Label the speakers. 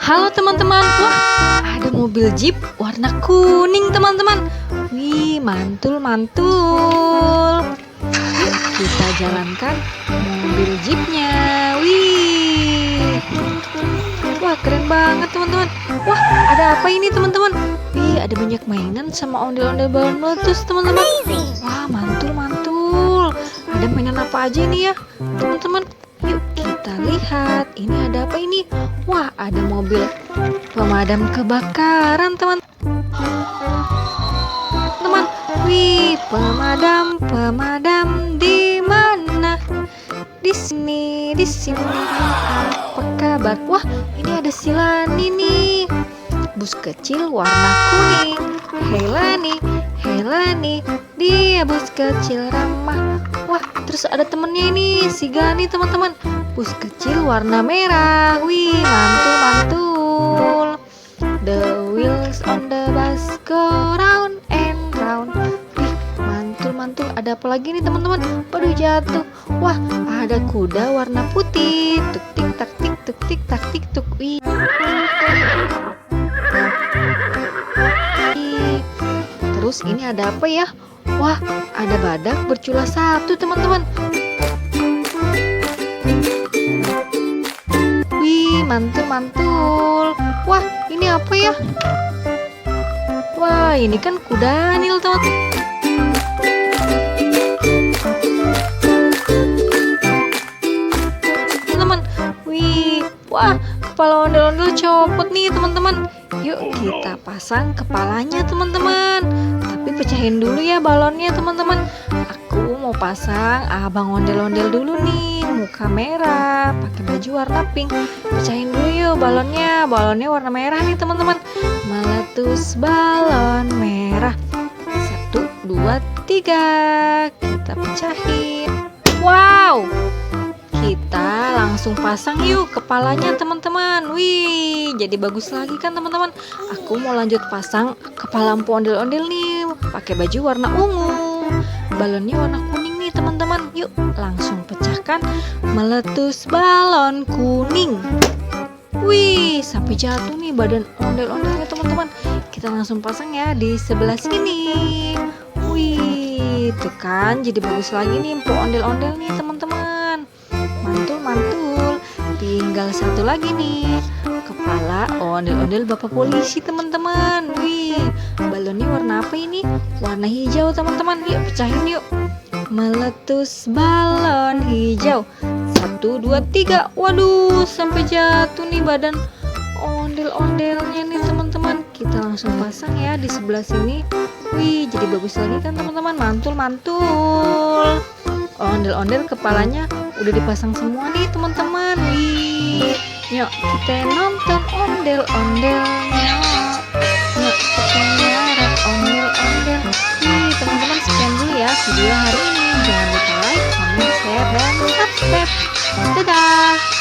Speaker 1: Halo teman-teman, wah ada mobil Jeep warna kuning teman-teman. Wih, mantul-mantul. Yuk kita jalankan mobil Jeepnya. Wih, wah keren banget teman-teman. Wah ada apa ini teman-teman? Wih, ada banyak mainan sama ondel-ondel balon meletus teman-teman. Wah mantul-mantul. Ada mainan apa aja ini ya teman-teman? Yuk kita lihat, ini ada apa ini? Wah ada mobil pemadam kebakaran teman-teman. Wih, pemadam di mana? Di sini. Apa kabar? Wah ini ada si Lani nih, bus kecil warna kuning. Hey Lani, dia bus kecil ramah. Wah, terus ada temennya ini, si Gani teman-teman, bus kecil warna merah. Wih, mantul-mantul. The wheels on the bus go round and round. Wih, mantul-mantul. Ada apa lagi nih teman-teman? Waduh, jatuh. Wah, ada kuda warna putih. Tuk tik tak tik tuk tik tak tik tuk. Wih. Terus ini ada apa ya? Wah, ada badak bercula satu teman-teman. Wih, mantul-mantul. Wah, ini apa ya? Wah, ini kan kuda Nil teman-teman. Wih, wah, kepala ondel-ondel copot nih teman-teman. Yuk kita pasang kepalanya teman-teman. Tapi pecahin dulu ya balonnya teman-teman. Aku mau pasang abang ondel-ondel dulu nih, muka merah, pakai baju warna pink. Pecahin dulu yuk balonnya. Balonnya warna merah nih teman-teman. Meletus balon merah. 1, 2, 3. Kita pecahin. Wow, kita langsung pasang yuk kepalanya teman-teman. Wih, jadi bagus lagi kan teman-teman. Aku mau lanjut pasang kepala lampu ondel-ondel nih, pakai baju warna ungu. Balonnya warna kuning nih teman-teman. Yuk langsung pecahkan. Meletus balon kuning. Wih, sampai jatuh nih badan ondel-ondelnya teman-teman. Kita langsung pasang ya di sebelah sini. Wih, tuh kan jadi bagus lagi nih empuk ondel-ondel nih teman-teman. Mantul-mantul. Tinggal satu lagi nih, kepala ondel-ondel bapak polisi teman-teman. Wih, balonnya warna apa ini? Warna hijau teman-teman. Yuk pecahin yuk. Meletus balon hijau. 1, 2, 3. Waduh, sampai jatuh nih badan ondel-ondelnya nih teman-teman. Kita langsung pasang ya di sebelah sini. Wih, jadi bagus lagi kan teman-teman. Mantul-mantul. Ondel-ondel kepalanya udah dipasang semua nih teman-teman. Wih, yuk kita nonton ondel-ondelnya. Yuk kita nyarap ondel-ondel. Wih, teman-teman sekian dulu ya video hari ini. Jangan lupa like, comment, share, dan subscribe. Dadah.